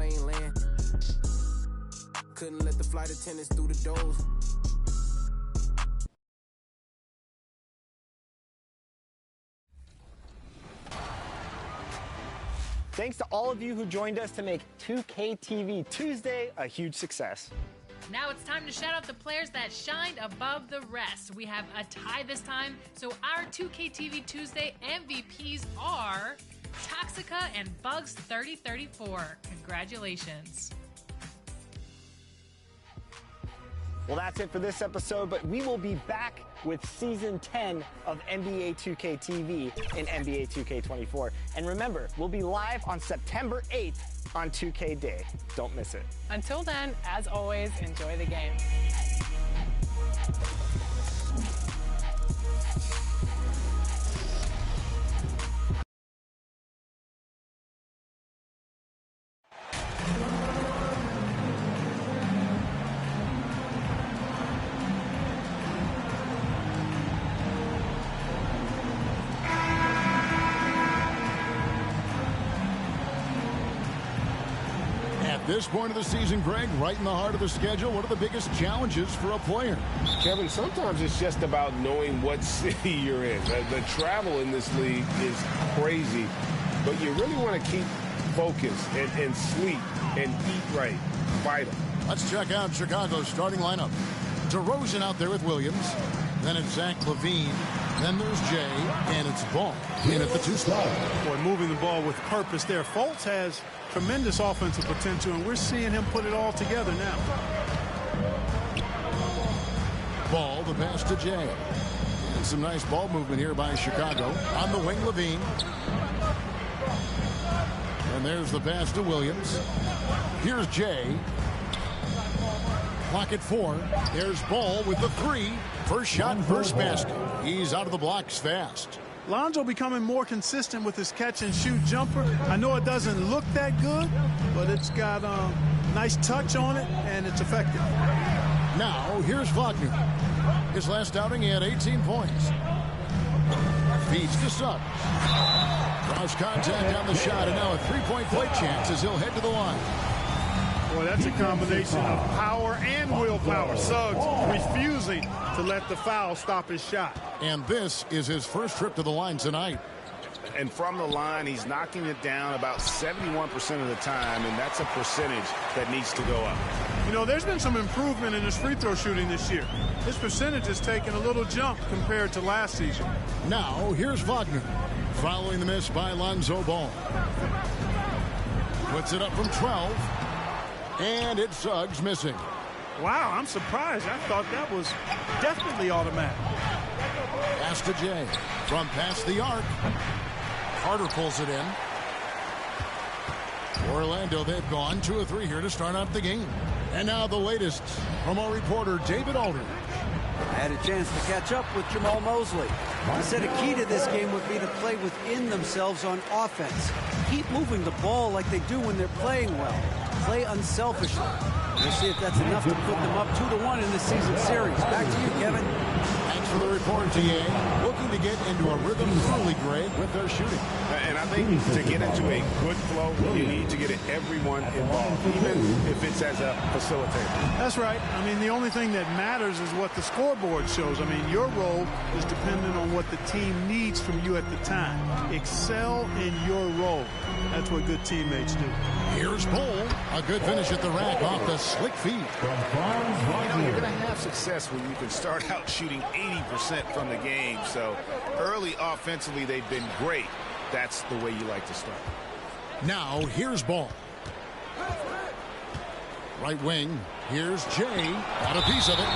plane land. Couldn't let the flight attendants through the doors. Thanks to all of you who joined us to make 2K TV Tuesday a huge success. Now it's time to shout out the players that shined above the rest. We have a tie this time, so our 2K TV Tuesday MVPs are Toxica and Bugs3034. Congratulations. Well, that's it for this episode, but we will be back with Season 10 of NBA 2K TV in NBA 2K24. And remember, we'll be live on September 8th on 2K Day. Don't miss it. Until then, as always, enjoy the game. At this point of the season, Greg, right in the heart of the schedule, what are the biggest challenges for a player? Kevin, sometimes it's just about knowing what city you're in. The travel in this league is crazy, but you really want to keep focused and sleep and eat right. Vital. Let's check out Chicago's starting lineup. DeRozan out there with Williams. Then it's Zach LaVine. Then there's Jay, and it's Ball in at the 2 spot. Boy, moving the ball with purpose there. Fultz has tremendous offensive potential, and we're seeing him put it all together now. Ball, the pass to Jay. And some nice ball movement here by Chicago. On the wing, LaVine. And there's the pass to Williams. Here's Jay. Clock at 4. There's Ball with the 3. First shot, first basket. He's out of the blocks fast. Lonzo becoming more consistent with his catch-and-shoot jumper. I know it doesn't look that good, but it's got a nice touch on it, and it's effective. Now, here's Wagner. His last outing, he had 18 points. Feeds to Suggs. Cross contact on the shot, and now a three-point play chance as he'll head to the line. Boy, that's a combination of power and willpower. Suggs refusing to let the foul stop his shot. And this is his first trip to the line tonight. And from the line, he's knocking it down about 71% of the time, and that's a percentage that needs to go up. You know, there's been some improvement in his free throw shooting this year. His percentage has taken a little jump compared to last season. Now, here's Wagner. Following the miss by Lonzo Ball. Puts it up from 12. And it's Suggs missing. Wow, I'm surprised. I thought that was definitely automatic. Pass to Jay. From past the arc. Carter pulls it in. Orlando, they've gone 2 of 3 here to start out the game. And now the latest from our reporter, David Aldridge. I had a chance to catch up with Jamal Mosley. He said a key to this game would be to play within themselves on offense. Keep moving the ball like they do when they're playing well. Play unselfishly. We'll see if that's enough to put them up 2-1 in this season series. Back to you, Kevin. Thanks for the report, TA. Looking to get into a rhythm early, Greg, with their shooting. And I think to get into a good flow, you need to get everyone involved, even if it's as a facilitator. That's right. I mean, the only thing that matters is what the scoreboard shows. I mean, your role is dependent on what the team needs from you at the time. Excel in your role. That's what good teammates do. Here's Bull. A good finish at the rack off the slick feed. You know, you're going to have success when you can start out shooting 80% from the game. So early offensively, they've been great. That's the way you like to start. Now, here's Ball. Right wing. Here's Jay. Got a piece of it.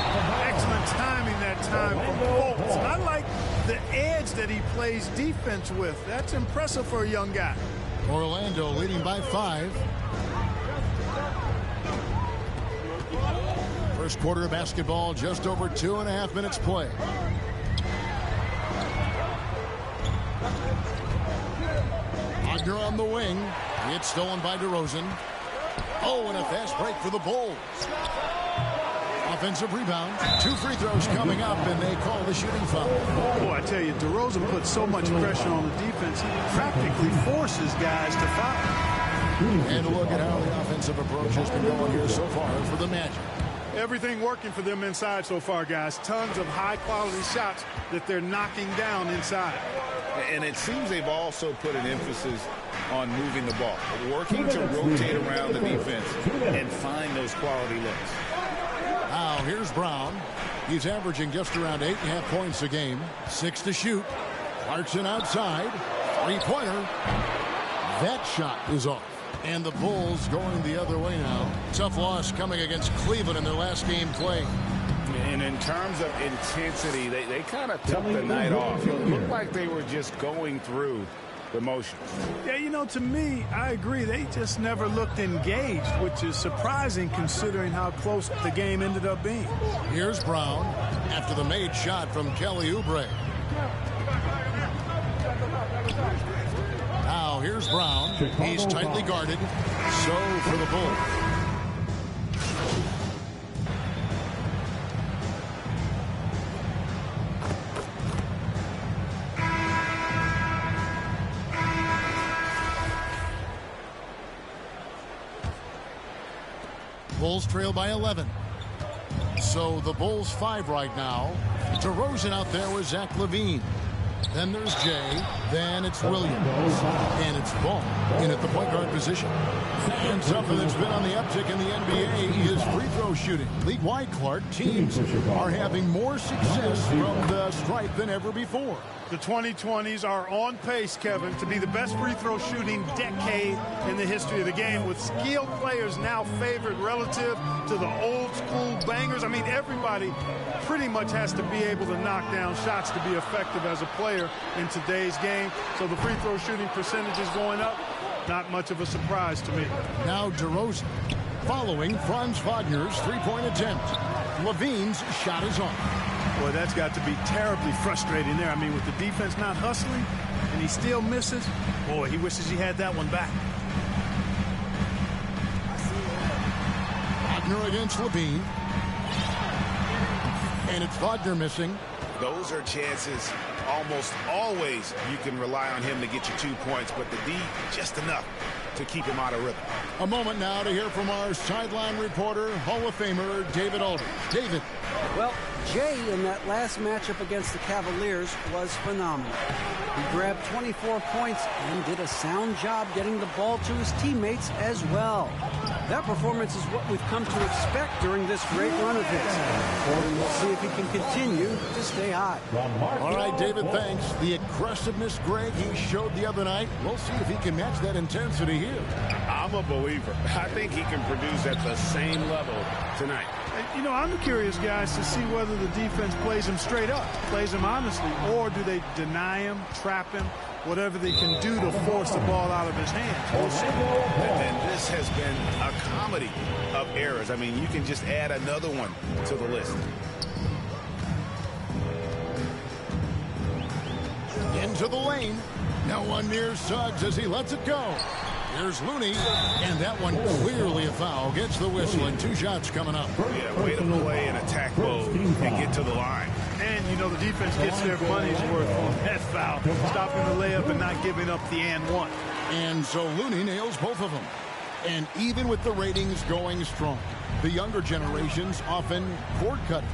Excellent timing that time from Fultz. I like the edge that he plays defense with. That's impressive for a young guy. Orlando leading by 5. First quarter of basketball, just over 2.5 minutes play. Wagner on the wing. It's stolen by DeRozan. Oh, and a fast break for the Bulls. Offensive rebound. 2 free throws coming up, and they call the shooting foul. Oh, I tell you, DeRozan puts so much pressure on the defense, he practically forces guys to foul. And a look at how the offense aggressive approach has been going here so far for the Magic. Everything working for them inside so far, guys. Tons of high-quality shots that they're knocking down inside. And it seems they've also put an emphasis on moving the ball, working to rotate around the defense and find those quality looks. Now, here's Brown. He's averaging just around 8.5 points a game. 6 to shoot. Clarkson outside. Three-pointer. That shot is off. And the Bulls going the other way now. Tough loss coming against Cleveland in their last game play. And in terms of intensity, they kind of took the night off. It looked like they were just going through the motions. Yeah, you know, to me, I agree. They just never looked engaged, which is surprising considering how close the game ended up being. Here's Brown after the made shot from Kelly Oubre. Now here's Brown. He's tightly guarded. So for the Bulls. Bulls trail by 11. So the Bulls 5 right now. DeRozan out there with Zach LaVine. Then there's Jay. Then it's Williams. And it's Ball in at the point guard position. And something that's been on the uptick in the NBA is free throw shooting. League-wide, Clark, teams are having more success from the stripe than ever before. The 2020s are on pace, Kevin, to be the best free throw shooting decade in the history of the game, with skilled players now favored relative to the old school bangers. I mean, everybody pretty much has to be able to knock down shots to be effective as a player in today's game. So the free throw shooting percentage is going up. Not much of a surprise to me. Now DeRozan following Franz Wagner's three-point attempt. LaVine's shot is off. Boy, that's got to be terribly frustrating there. I mean, with the defense not hustling and he still misses, boy, he wishes he had that one back. Wagner against LaVine. And it's Wagner missing. Those are chances almost always you can rely on him to get you 2 points, but the D, just enough to keep him out of rhythm. A moment now to hear from our sideline reporter, Hall of Famer David Aldridge. David. Well, Jay in that last matchup against the Cavaliers was phenomenal. He grabbed 24 points and did a sound job getting the ball to his teammates as well. That performance is what we've come to expect during this great run of his. And we'll see if he can continue to stay hot. All right, David, thanks. The aggressiveness, Greg, he showed the other night. We'll see if he can match that intensity here. I'm a believer. I think he can produce at the same level tonight. You know, I'm curious, guys, to see whether the defense plays him straight up, plays him honestly, or do they deny him, trap him, whatever they can do to force the ball out of his hands. We'll see. And this has been a comedy of errors. I mean, you can just add another one to the list. Into the lane. No one near Suggs as he lets it go. Here's Looney, and that one clearly a foul. Gets the whistle, and 2 shots coming up. Yeah, way to play in attack mode and get to the line. And, you know, the defense gets their money's worth on that foul, stopping the layup and not giving up the and one. And so Looney nails both of them. And even with the ratings going strong, the younger generations often cord cut.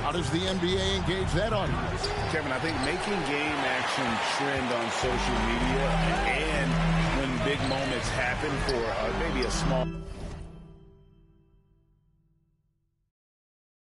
How does the NBA engage that audience? Kevin, I think making game action trend on social media and when big moments happen for maybe a small...